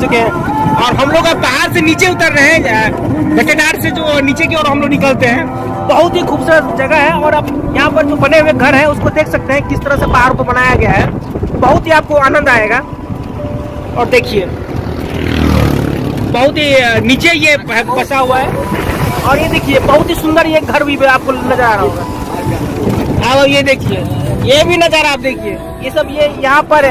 चुके हैं और हम लोग अब पहाड़ से नीचे उतर रहे हैं, गटेदार से जो नीचे की ओर हम लोग निकलते हैं। बहुत ही खूबसूरत जगह है और अब यहाँ पर जो बने हुए घर हैं उसको देख सकते हैं किस तरह से पहाड़ को बनाया गया है। बहुत ही आपको आनंद आएगा। और देखिए बहुत ही नीचे ये बसा हुआ है और ये देखिए बहुत ही सुंदर ये घर भी आपको नजर आ रहा होगा। अब ये देखिए ये भी नजारा आप देखिए, ये सब ये यहाँ पर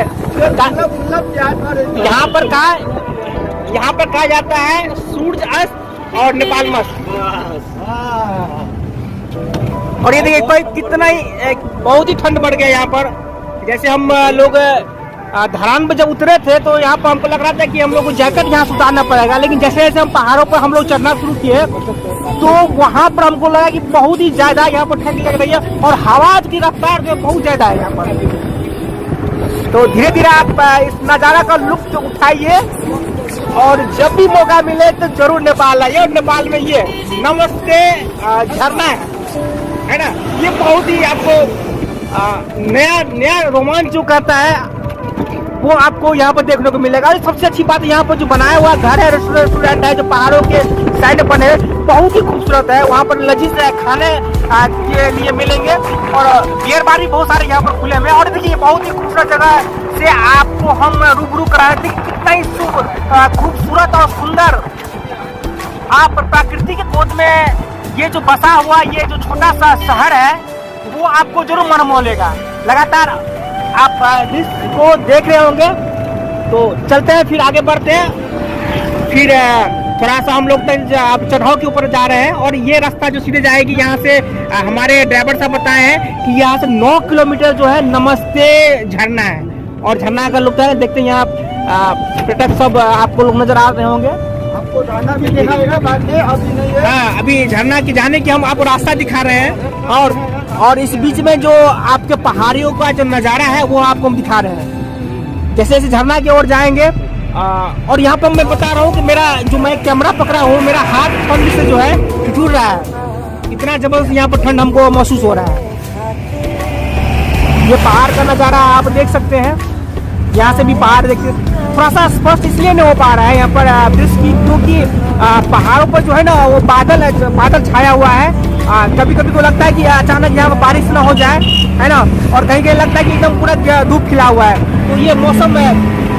कहा जाता है सूरज अस्त और नेपाल मस्त। और ये देखिए कोई कितना ही बहुत ही ठंड बढ़ गया यहाँ पर। जैसे हम लोग धरान पे जब उतरे थे तो यहाँ पर हमको लग रहा था कि हम लोग को जैकेट यहाँ से उतारना पड़ेगा, लेकिन जैसे जैसे हम पहाड़ों पर हम लोग चढ़ना शुरू किए तो वहाँ पर हमको लगा कि बहुत ही ज्यादा यहाँ पर ठंड लग रही है और हवा की रफ्तार जो बहुत ज्यादा है यहाँ पर। तो धीरे धीरे आप इस नज़ारा का लुत्फ उठाइए और जब भी मौका मिले तो जरूर नेपाल आइए। और नेपाल में ये नमस्ते झरना है ना, ये बहुत ही आपको नया रोमांच जो करता है वो आपको यहाँ पर देखने को मिलेगा। और सबसे अच्छी बात यहाँ पर जो बनाया हुआ घर है, रेस्टोरेंट है जो पहाड़ों के साइड बने, बहुत ही खूबसूरत है। वहाँ पर लजीज खाने के लिए मिलेंगे और बियर बार भी बहुत सारे यहाँ पर खुले हुए हैं। और देखिए बहुत ही खूबसूरत जगह से आपको हम रूबरू कराए थे, कितना ही खूबसूरत और सुंदर आप प्रकृति के गोद में ये जो बसा हुआ ये जो छोटा सा शहर है वो आपको जरूर मन मोह लेगा। लगातार आप इसको देख रहे होंगे। तो चलते हैं फिर आगे बढ़ते हैं। फिर थोड़ा सा हम लोग चढ़ाव के ऊपर जा रहे हैं और ये रास्ता जो सीधे जाएगी यहाँ से हमारे ड्राइवर साहब बताए हैं कि यहाँ से 9 किलोमीटर जो है नमस्ते झरना है। और झरना का लुत्फ है, देखते हैं यहाँ पर्यटक सब आपको लोग नजर आ रहे होंगे। आपको झरना भी दिखाएगा बाद में, अभी नहीं है। हाँ, अभी झरना की जाने की हम आपको रास्ता दिखा रहे हैं और इस बीच में जो आपके पहाड़ियों का जो नज़ारा है वो आपको हम दिखा रहे हैं। जैसे जैसे झरना की ओर जाएंगे और यहाँ पर मैं बता रहा हूँ कि मैं कैमरा पकड़ा हूँ, मेरा हाथ ठंड से जो है जुड़ रहा है। इतना जबरदस्त यहाँ पर ठंड हमको महसूस हो रहा है। ये पहाड़ का नज़ारा आप देख सकते हैं, यहाँ से भी पहाड़ देखिए। थोड़ा सा स्पष्ट इसलिए नहीं हो पा रहा है यहाँ पर दृश्य की क्योंकि पहाड़ों पर जो है ना वो बादल छाया हुआ है। कभी कभी को लगता है कि अचानक यहाँ पर बारिश ना हो जाए, है ना, और कहीं कहीं लगता है कि एकदम पूरा धूप खिला हुआ है। तो ये मौसम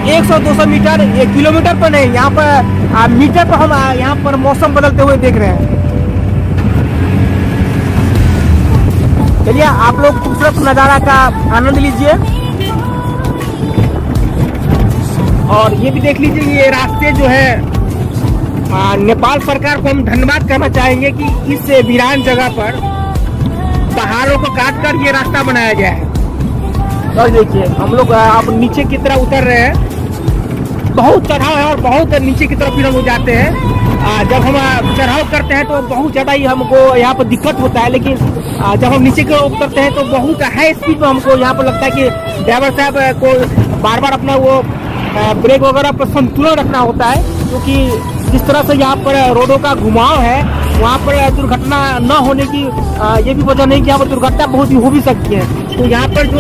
100-200 मीटर, 1 किलोमीटर पर नहीं, यहाँ पर मीटर पर हम यहाँ पर मौसम बदलते हुए देख रहे हैं। चलिए आप लोग खूबसूरत नज़ारा का आनंद लीजिए और ये भी देख लीजिए। ये रास्ते जो है नेपाल सरकार को हम धन्यवाद करना चाहेंगे कि इस वीरान जगह पर पहाड़ों को काट कर ये रास्ता बनाया गया है। और देखिए हम लोग अब नीचे की तरफ उतर रहे हैं। बहुत चढ़ाव है और बहुत नीचे की तरफ फिर हम जाते हैं। जब हम चढ़ाव करते हैं तो बहुत ज़्यादा ही हमको यहाँ पर दिक्कत होता है, लेकिन जब हम नीचे की ओर उतरते हैं तो बहुत हाई स्पीड में हमको यहाँ पर लगता है कि ड्राइवर साहब को बार बार अपना वो ब्रेक वगैरह पर संतुलन रखना होता है, क्योंकि जिस तरह से यहाँ पर रोडों का घुमाव है वहाँ पर दुर्घटना न होने की ये भी वजह नहीं कि यहाँ पर दुर्घटना बहुत ही हो भी सकती है। तो यहाँ पर जो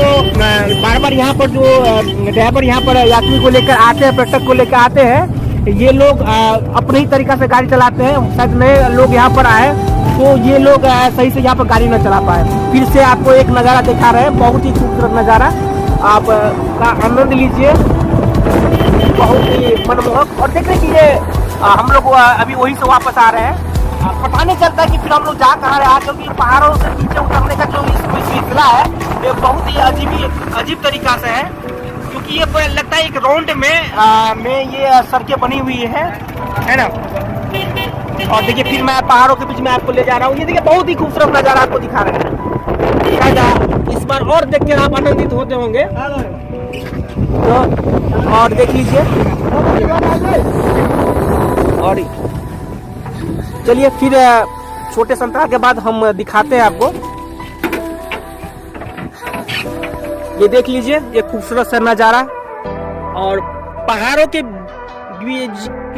बार बार यहाँ पर जो ड्राइवर यहाँ पर यात्री को लेकर आते हैं, पर्यटक को लेकर आते हैं, ये लोग अपने ही तरीका से गाड़ी चलाते हैं। शायद नए लोग यहाँ पर आए तो ये लोग सही से यहाँ पर गाड़ी न चला पाए। फिर से आपको एक नज़ारा दिखा रहे हैं, बहुत ही खूबसूरत नज़ारा, आप का आनंद लीजिए, बहुत ही मनमोहक। और देख रहे कि ये हम लोग अभी वहीं से वापस आ रहे हैं। पता नहीं चलता कि फिर हम लोग जा कहाँ रहे हैं, क्योंकि पहाड़ों से नीचे उतरने का जो सिलसिला है ये बहुत ही अजीब तरीका से है, क्योंकि ये लगता है एक राउंड में ये सड़कें बनी हुई है ना। और देखिए फिर मैं पहाड़ों के बीच में आपको ले जा रहा हूँ। ये देखिए बहुत ही खूबसूरत नज़ारा आपको दिखा रहे हैं। इस बार और देख के आप आनंदित होते होंगे। तो और देख लीजिए और चलिए फिर छोटे संतरा के बाद हम दिखाते हैं आपको। ये देख लीजिए ये खूबसूरत सा नज़ारा और पहाड़ों के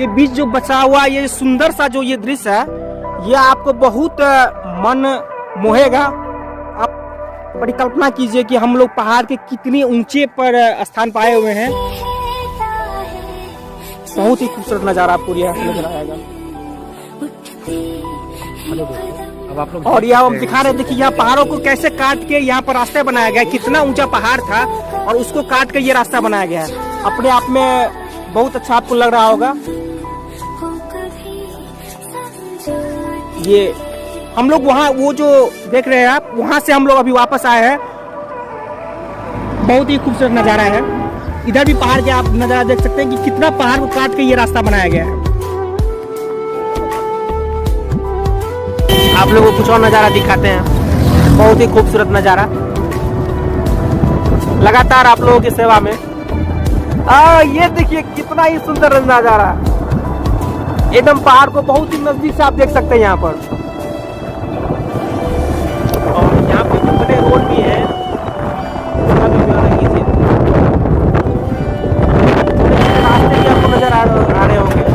बीच जो बचा हुआ ये सुंदर सा जो ये दृश्य है ये आपको बहुत मन मोहेगा। आप बड़ी कल्पना कीजिए कि हम लोग पहाड़ के कितने ऊंचे पर स्थान पाए हुए हैं बहुत ही खूबसूरत नज़ारा आपको यहाँ से नजर आएगा। अब आप लोग और यहाँ हम दिखा रहे थे कि यहाँ पहाड़ों को कैसे काट के यहाँ पर रास्ता बनाया गया है। कितना ऊंचा पहाड़ था और उसको काट के ये रास्ता बनाया गया है। अपने आप में बहुत अच्छा आपको लग रहा होगा। ये हम लोग वहाँ वो जो देख रहे हैं आप, वहाँ से हम लोग अभी वापस आए हैं। बहुत ही खूबसूरत नज़ारा है। इधर भी पहाड़ के आप नज़ारा देख सकते हैं कि कितना पहाड़ को काट के ये रास्ता बनाया गया है। आप लोगों को कुछ और नज़ारा दिखाते हैं। बहुत ही खूबसूरत नज़ारा, लगातार आप लोगों की सेवा में। ये देखिए कितना ही सुंदर नज़ारा, एकदम पहाड़ को बहुत ही नजदीक से आप देख सकते हैं यहाँ पर। और यहाँ पे कितने रोड भी है, रास्ते भी आपको नजर आ रहे होंगे।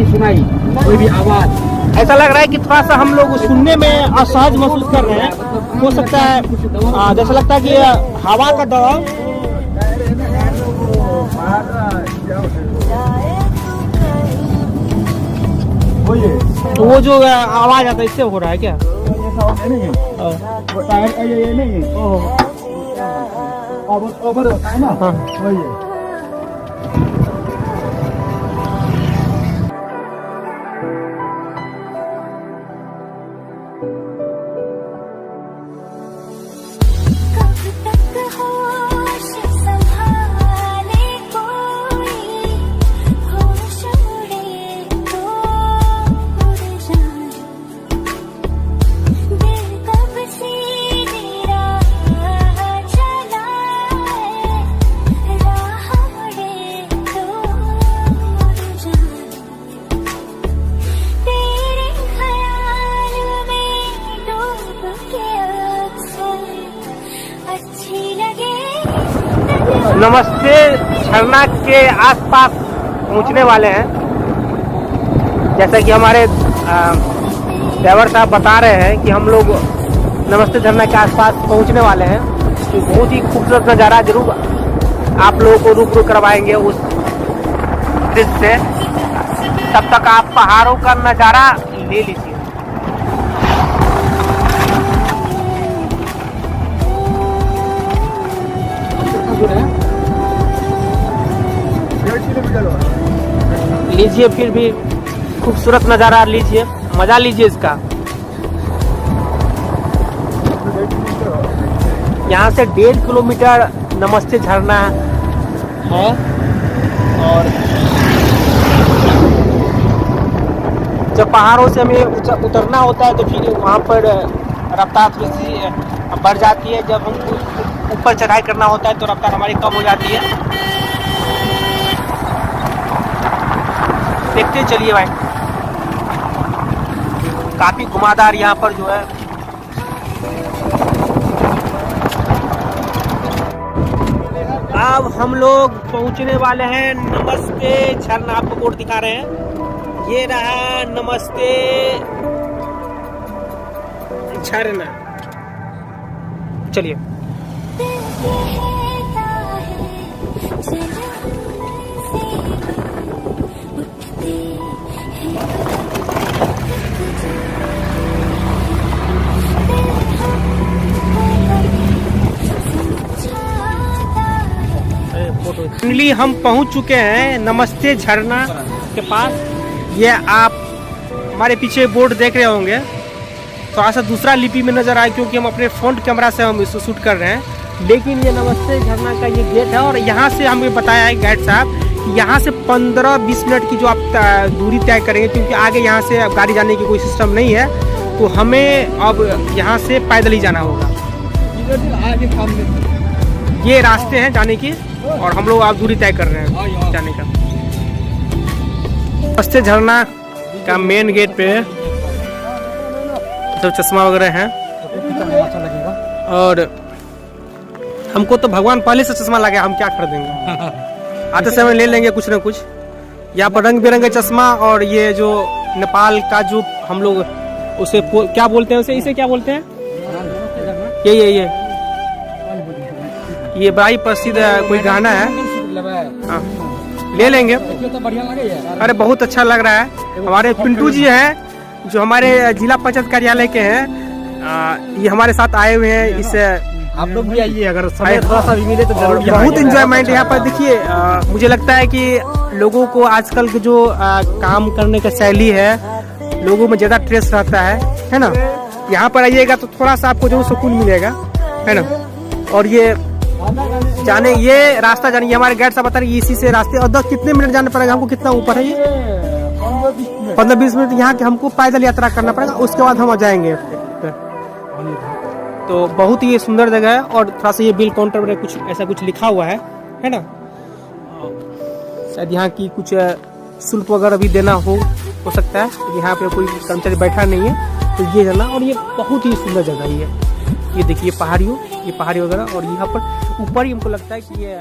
सुनाई कोई भी आवाज। ऐसा लग रहा है कि थोड़ा सा हम लोग सुनने में असहज महसूस कर रहे हैं। हो सकता है जैसा लगता है कि हवा का दबाव, तो वो जो आवाज आता है इससे हो रहा है क्या? ओवर होता है ना, वही है। नमस्ते झरना के आसपास पहुंचने वाले हैं। जैसा कि हमारे ड्राइवर साहब बता रहे हैं कि हम लोग नमस्ते झरना के आसपास पहुंचने वाले हैं। तो बहुत ही खूबसूरत नज़ारा जरूर आप लोगों को रूबरू करवाएंगे उस दृश्य से। तब तक आप पहाड़ों का नज़ारा ले लीजिए। लीजिए, फिर भी खूबसूरत नज़ारा लीजिए, मजा लीजिए इसका। यहाँ से 1.5 किलोमीटर नमस्ते झरना है। और जब पहाड़ों से हमें उतरना होता है तो फिर वहाँ पर रफ्तार थोड़ी सी बढ़ जाती है। जब हम ऊपर चढ़ाई करना होता है तो रफ्तार हमारी कम हो जाती है। देखते चलिए भाई, काफी घुमादार यहाँ पर जो है। अब हम लोग पहुँचने वाले हैं नमस्ते झरना। आपको बोर्ड दिखा रहे हैं, ये रहा नमस्ते झरना। चलिए। फाइनली हम पहुंच चुके हैं नमस्ते झरना के पास। ये आप हमारे पीछे बोर्ड देख रहे होंगे, थोड़ा सा दूसरा लिपि में नज़र आए क्योंकि हम अपने फ्रंट कैमरा से हम इसको शूट कर रहे हैं। लेकिन ये नमस्ते झरना का ये गेट है और यहाँ से हमें बताया है गाइड साहब कि यहाँ से 15-20 मिनट की जो आप दूरी तय करेंगे, क्योंकि आगे यहाँ से गाड़ी जाने की कोई सिस्टम नहीं है, तो हमें अब यहाँ से पैदल ही जाना होगा। ये रास्ते हैं जाने की और हम लोग आप दूरी तय कर रहे हैं जाने का। नमस्ते झरना का मेन गेट पे सब चश्मा वगैरह हैं। अच्छा लगेगा। और हमको तो भगवान पहले से चश्मा लगा, हम क्या खरीदेंगे। आते समय ले लेंगे कुछ ना कुछ। यहाँ पर रंग बिरंगे चश्मा, और ये जो नेपाल का जो हम लोग उसे क्या बोलते हैं, उसे इसे क्या बोलते हैं, ये बड़ा ही प्रसिद्ध कोई गाना है। हाँ, ले लेंगे। तो बढ़िया लगे यार। अरे बहुत अच्छा लग रहा है। हमारे पिंटू जी हैं जो हमारे जिला पंचायत कार्यालय के हैं, ये हमारे साथ आए हुए हैं। इस आप लोग भी आइए, अगर समय थोड़ा सा भी मिले तो जरूर। बहुत इंजॉयमेंट यहाँ पर। देखिए मुझे लगता है कि लोगों को आजकल के जो काम करने का शैली है, लोगों में ज्यादा स्ट्रेस रहता है ना। यहाँ पर आइएगा तो थोड़ा सा आपको जरूर सुकून मिलेगा, है ना। और ये जाने, ये रास्ता जाने, ये हमारे गाइड साहब बता रहे हैं इसी से रास्ते। और 10 कितने मिनट जाना पड़ेगा हमको, कितना ऊपर है ये? 15-20 मिनट यहाँ के हमको पैदल यात्रा करना पड़ेगा, उसके बाद हम आ जाएंगे। तो बहुत ही सुंदर जगह है। और थोड़ा सा ये बिल काउंटर में कुछ ऐसा कुछ लिखा हुआ है ना। शायद यहाँ की कुछ शुल्क वगैरह भी देना हो सकता है। यहाँ पे कोई कर्मचारी बैठा नहीं है, तो ये जाना। और ये बहुत ही सुंदर जगह है ये देखिए, पहाड़ी वगैरह। और यहाँ पर ऊपर ही हमको लगता है कि ये